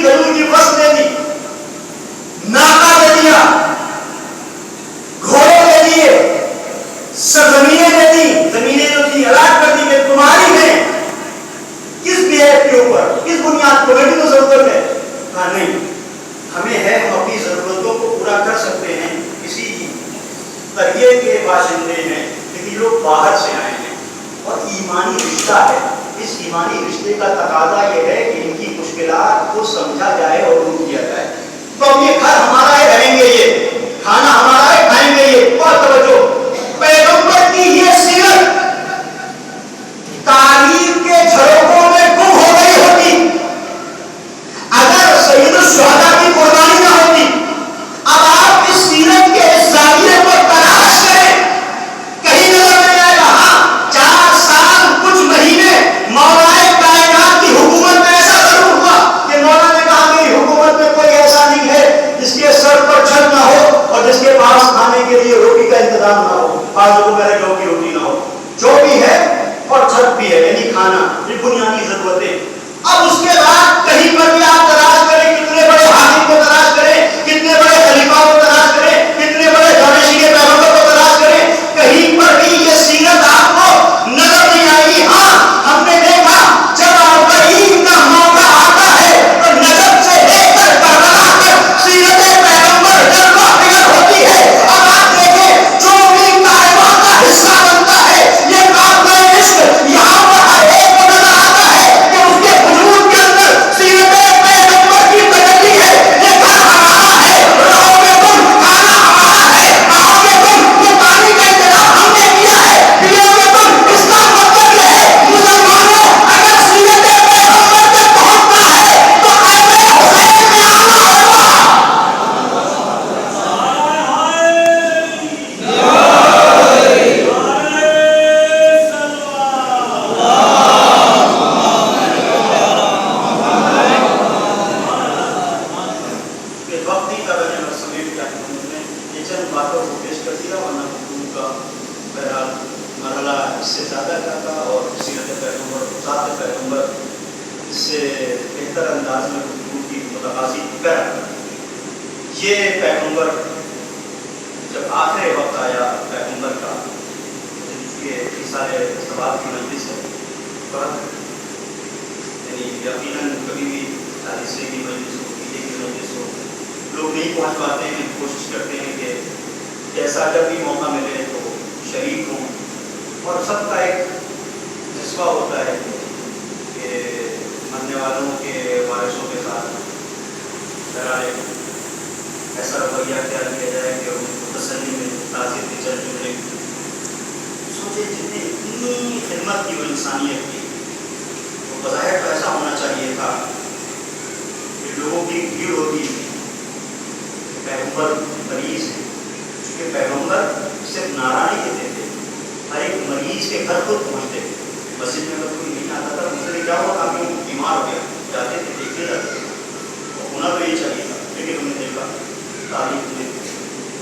گلو کی فصل دے دی، ناکا دے دیا، گھوڑے دے دیے، زمینیں دے دی، زمینیں جو تھی الاٹ کر دی کہ تمہاری ہیں. کس بیعت کے اوپر، کس بنیاد کو؟ میری تو ضرورت ہے. کہا نہیں، ہمیں ہے، ہم اپنی ضرورتوں کو پورا کر سکتے ہیں، اسی قریے کے باشندے ہیں، لیکن لوگ باہر سے آئے ہیں اور ایمانی رشتہ ہے. اس ایمانی رشتے کا تقاضا یہ ہے کہ ان کی مشکلات کو سمجھا جائے اور دور کیا جائے. تو اب یہ گھر ہمارا ہے، رہیں گے، یہ کھانا ہمارا ہے، کھائیں گے. یہ بہت توجہ، پیغمبر کی یہ سیرت تاریخ کے جھروکوں میں گم ہو گئی ہوتی اگر سید الشہداء کی قربانی نہ ہوتی. اب آپ اس سیرت کے اس زاویے کو تلاش کریں، کہیں نظر نہیں آئے گا. ہاں 4 سال کچھ مہینے مولا کائنات کی حکومت میں ایسا ضرور ہوا کہ مولا نے کہا کہ حکومت میں کوئی ایسا نہیں ہے جس کے سر پر چھت نہ ہو اور جس کے پاس کھانے کے لیے روٹی کا انتظام نہ ہو. آج کو میرے جو کی روٹی نہ ہو، جو بھی ہے اور چھت بھی ہے، یعنی کھانا، یہ بنیادی ضرورتیں. اب اس کے بعد کہیں پر بھی آپ تلاش کریں، کتنے بڑے حاکم کو تلاش کریں، کتنے بڑے خلیفہ کو تلاش کریں، کتنے بڑے دانشی کے پیغمبر کو تلاش کریں، کہیں پر بھی یہ سیرت آپ کو نظر نہیں آئے گی. ہاں ہم نے دیکھا جب عید کا موقع آتا ہے تو نجف سے لے کر کربلا تک سیرت پیغمبر جلوہ فکر ہوتی ہے. اب آپ دیکھیں جو بھی کعبہ کا حصہ بنتا ہے، یہ کعبہ عشق، یہاں پر ہر ایک کو نظر آتا ہے کہ اس کے وجود کے اندر سیرت پیغمبر کی تجلی ہے. یہ گھر ہمارا ہے، رہو گے تم، کھانا ہمارا ہے، آؤ گے تم، یہ پانی کا انتظام ہم نے کیا ہے، پیو گے تم. اس کا مطلب یہ ہے مسلمانوں، اگر سیرت پیغمبر تک پہنچنا ہے تو قلب حسین میں آنا ہوگا. کہ وقت نہیں تھا، میں نے سمیٹ کیا یہ چند باتوں کو پیش کر دیا، ورنہ گفتگو کا بہرحال مرحلہ اس سے زیادہ کا تھا اور سیرت پیغمبر، ذات پیغمبر اس سے بہتر انداز میں گفتگو کی متقاضی کر. یہ پیغمبر جب آخر وقت آیا پیغمبر کا، یہ سارے سوال کی مجلس ہے، یعنی یقیناً کبھی بھی حادثے کی مجلس ہو، پینے کی مجلس ہو، لوگ نہیں پہنچ پاتے ہیں، کوشش کرتے ہیں کہ جیسا جب بھی موقع ملے تو شریک ہوں. اور سب کا ایک جذبہ ہوتا ہے کہ مرنے والوں کے وارثوں کے ساتھ ذرا ایسا رویہ اختیار کیا جائے کہ ان کو تسلی میں تعزیت کی چل جڑے. سوچے جتنی اتنی خدمت کی وہ انسانیت کی، تو بظاہر تو ایسا ہونا چاہیے تھا کہ لوگوں کی بھیڑ ہوتی تھی. پیغمبر مریض ہیں، چونکہ پیغمبر صرف نعرہ نہیں دیتے تھے، ہر ایک مریض کے گھر خود پہنچتے تھے. مسجد میں اگر کوئی نہیں آتا تھا مجھے کیا ہوا، کافی بیمار ہو گیا، جاتے تھے، دیکھتے جاتے تھے. ہونا تو یہ چاہیے تھا، لیکن ہم نے دیکھا تاریخ میں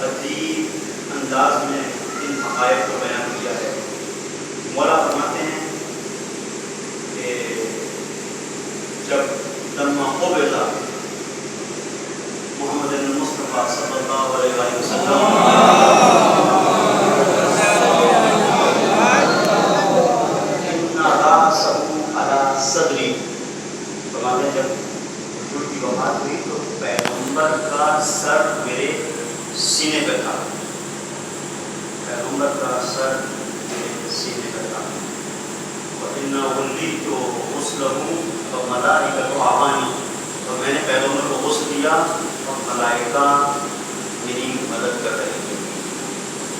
عجیب انداز میں ان حقائق کو بیان کیا ہے. مولا فرماتے ہیں کہ جب لما قبض محمد المصطفیٰ صلی اللہ علیہ وسلم صدری، فرماتے ہیں جب حضور کی وفات ہوئی تو پیغمبر کا سر میرے سینے پہ تھا، پیغمبر کا سر میرے سینے پہ تھا. وَإِنَّا وَلِّيتُ غُسْلَهُ وَمَلَائِكَةُ عَوَانِي، اور میں نے پیغمبر کو غسل دیا اور ملائکہ میری مدد کر رہے تھے.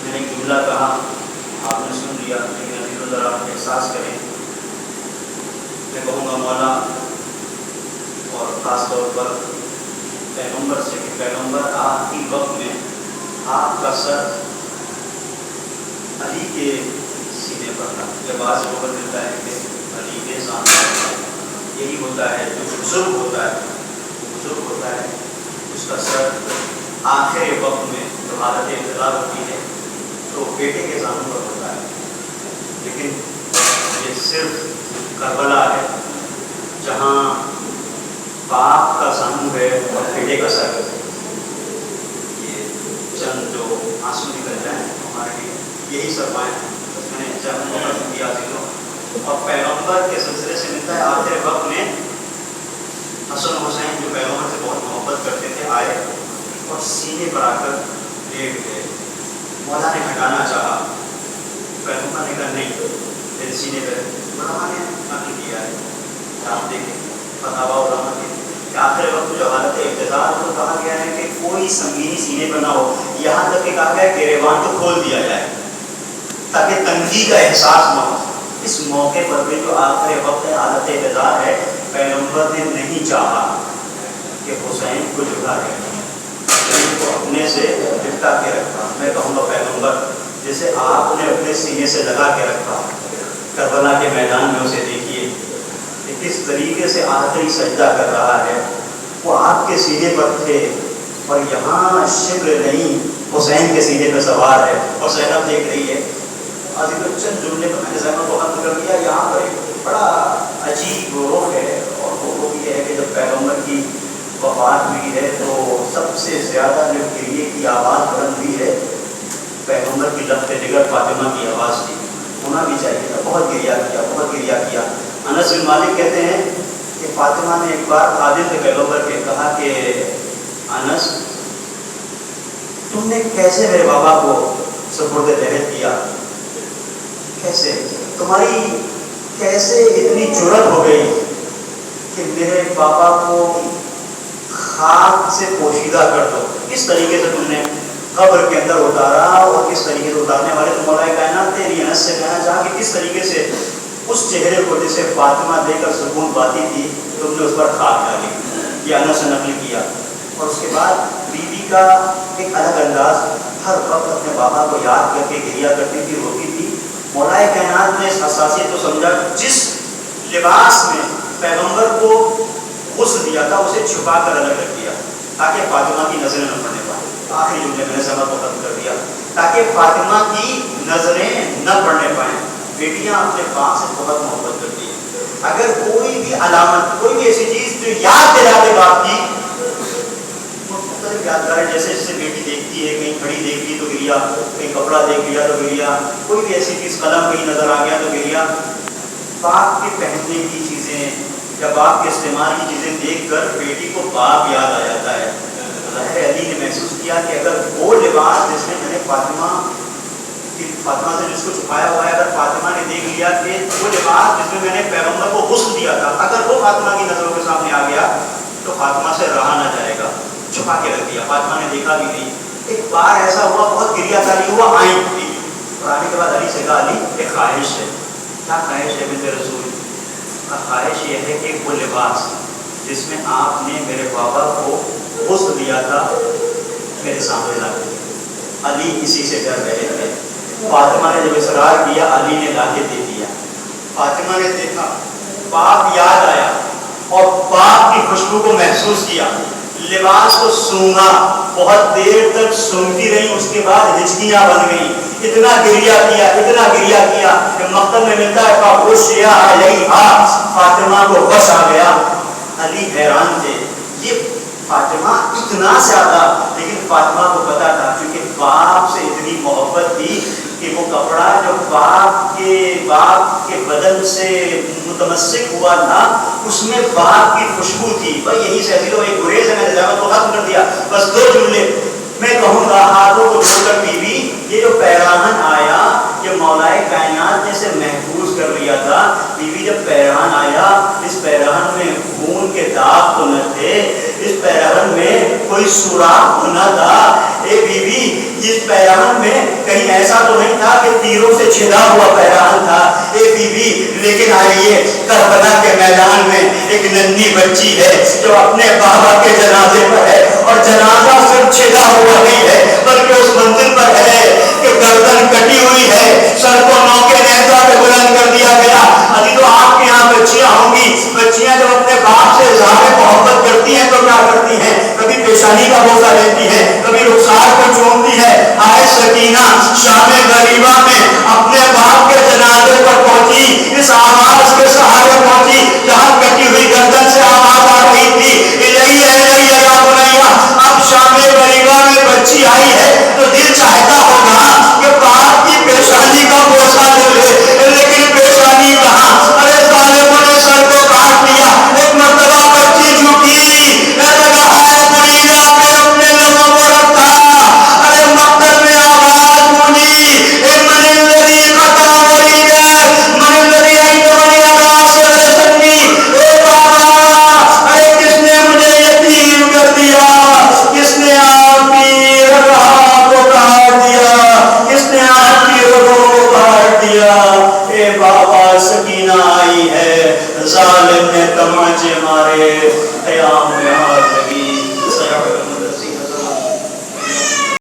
میں نے ایک جملہ کہا، آپ نے سن لیا، لیکن ابھی تو ذرا احساس کریں. میں کہوں گا مولا اور خاص طور پر پیغمبر سے کہ پیغمبر آپ کی وقت میں آپ کا سر علی کے سینے پر تھا. جب آج خبر ملتا ہے کہ علی کے سامنے یہی ہوتا ہے، جو بزرگ ہوتا ہے، بزرگ ہوتا ہے اس کا سر آخر وقت میں جو حالت انتظار ہوتی ہے تو بیٹے کے سامنے پر ہوتا ہے. لیکن یہ صرف کربلا ہے جہاں باپ کا سن ہے اور بیٹے کا سر ہے. یہ چند جو آنسو نکل جائیں ہمارے لیے یہی سرمایہ بس میں نے چند وقت دیا دوں. اور پیغمبر کے سلسلے سے ملتا ہے آخر وقت میں حسن حسین جو پیغمبر سے بہت محبت کرتے تھے آئے اور سینے پر آ کر لیٹ گئے. مولا نے ہٹانا چاہا, پیغمبر نے کہا نہیں میرے سینے پہ. علماء نے نقل کیا ہے, آپ دیکھیں فتاوی علماء کے کہ آخر وقت جو حالت اقتدار کو کہا گیا ہے کہ کوئی سنگینی سینے پر نہ ہو, یہاں تک کہ کہا گیا کہ گریبان کو کھول دیا جائے تاکہ تنگی کا احساس نہ ہو. اس موقع پر بھی جو آخر وقت حالت اقتدار ہے, پیغمبر نے نہیں چاہا کہ حسین کو جھکا دے, حسین کو اپنے سے لپٹا کے رکھا. میں کہوں گا پیغمبر جیسے آپ نے اپنے سینے سے لگا کے رکھا, کربلا کے میدان میں اسے دیکھیے کہ کس طریقے سے آخری سجدہ کر رہا ہے. وہ آپ کے سینے پر تھے اور یہاں شبر نہیں حسین کے سینے پہ سوار ہے اور زینب دیکھ رہی ہے. آج چند جملے پر میں نے زینب کو ختم کر دیا. یہاں پر ایک بڑا عجیب رخ ہے, اور وہ رخ یہ ہے کہ جب پیغمبر کی وفات ہوئی ہے تو سب سے زیادہ جو گریے کی آواز بلند ہوئی ہے پیغمبر کی لب جگر فاطمہ کی آواز تھی. ہونا بھی چاہیے تھا. بہت گریا کیا, بہت گریا کیا. انس بن مالک کہتے ہیں کہ فاطمہ نے ایک بار خادم تھے پیغمبر کے کہا کہ انس تم نے کیسے میرے بابا کو سپرد تحت کیا, کیسے تمہاری کیسے اتنی جرأت ہو گئی کہ میرے بابا کو خاک سے پوشیدہ کر دو. کس طریقے سے تم نے قبر کے اندر اتارا اور کس طریقے سے اتارنے والے تو مولا کائنات تیری انس سے کہنا چاہا کہ کس طریقے سے اس چہرے کو جسے فاطمہ دے کر سکون پاتی تھی تم نے اس پر خاک ڈالی. یہ انس نے نقل کیا. اور اس کے بعد بیوی کا ایک الگ انداز, ہر وقت اپنے بابا کو یاد کر کے گریا کرتی تھی, روتی تھی. مولا کائنات نے اس حساسیت کو سمجھا. جس لباس میں پیغمبر کو غسل دیا تھا اسے چھپا کر الگ رکھ دیا تاکہ فاطمہ کی نظریں نہ پڑنے پائیں. آخری جملے میں نے سبق کو ختم کر دیا تاکہ فاطمہ کی نظریں نہ پڑنے پائیں. بیٹیاں اپنے باپ سے بہت محبت کرتی ہیں. اگر کوئی بھی علامت, کوئی بھی ایسی چیز جو یاد دلاتے باپ کی, مختلف یادگاریں جیسے جیسے بیٹی دیکھتی ہے, کہیں گھڑی دیکھ لی تو گریا, کہیں کپڑا دیکھ لیا تو گریا, کوئی بھی ایسی چیز قلم کہیں نظر آ گیا تو گریا. باپ کے پہننے کی چیزیں یا باپ کے استعمال کی چیزیں دیکھ کر بیٹی کو باپ یاد آ جاتا ہے. ظاہر علی نے محسوس کیا کہ اگر وہ لباس جس میں میں نے فاطمہ سے جس کو چھپایا ہوا ہے, اگر فاطمہ نے دیکھ لیا کہ وہ لباس جس میں میں نے پیغمبر کو غسل دیا تھا اگر وہ فاطمہ کی نظروں کے سامنے آ گیا تو فاطمہ سے رہا نہ جائے گا. چھپا کے رکھ دیا, فاطمہ نے دیکھا بھی نہیں. ایک بار ایسا ہوا, بہت گریا تاری ہوا, آئیں اٹھی اور آنے کے بعد علی سے کہا علی ایک خواہش ہے. کیا خواہش ہے بنت رسول؟ خواہش یہ ہے کہ وہ لباس جس میں آپ نے میرے بابا کو غسل دیا تھا میرے سامنے لا دیا. علی اسی سے ڈر رہے تھے. فاطمہ نے جب اصرار کیا علی نے لا کے دے دیا. فاطمہ نے دیکھا, باپ یاد آیا اور باپ کی خوشبو کو محسوس کیا, لباس کو سونگا, بہت دیر تک سونگتی رہی. اس کے بعد ہچکیاں بن گئی. اتنا گریا کیا, اتنا گریا کیا کہ مقتل میں ملتا ہے فاطمہ کو غش آ گیا. علی حیران تھے, یہ فاطمہ اتنا زیادہ, لیکن فاطمہ کو پتا تھا کیونکہ باپ سے اتنی محبت تھی کہ وہ کپڑا جو باپ کے بدن سے متمسک ہوا تھا اس میں باپ کی خوشبو تھی. بھائی یہی سے عزیزو ایک گریز ہے, میں نے دعوت کو ختم کر دیا. بس 2 جملے میں کہوں گا. ہاتھوں کو جوڑ کر بیوی, یہ جو پیراہن آیا یہ مولائے کائنات نے سے محفوظ کر لیا تھا. بیوی جب پیراہن آیا, اس پیراہن میں خون کے داغ تو نہ تھے, اس پیراہن میں کوئی سوراخ نہ تھا. اے بیوی, اس پیراہن میں کہیں ایسا تو نہیں تھا کہ تیروں سے چھدا ہوا پیراہن تھا. اے بیوی, لیکن آئیے کربلا کے میدان میں ایک ننھی بچی ہے جو اپنے بابا کے جنازے پر ہے, اور جنازہ صرف چھدا ہوا نہیں ہے بلکہ اس منزل پر ہے کہ گردن کٹی ہوئی ہے, سر کو نوکے نیزہ پہ بلند کر دیا گیا. ابھی تو آپ کے یہاں بچیاں ہوں گی, بچیاں جب اپنے باپ سے اظہار محبت کرتی ہیں تو کیا کرتی ہیں؟ کبھی پیشانی کا بوسہ لیتی ہیں, کبھی رخسار کو چومتی ہے. آئے سکینہ شام غریبہ میں اپنے باپ کے جنازے پر پہنچی, اس آواز کے سہارے پہنچی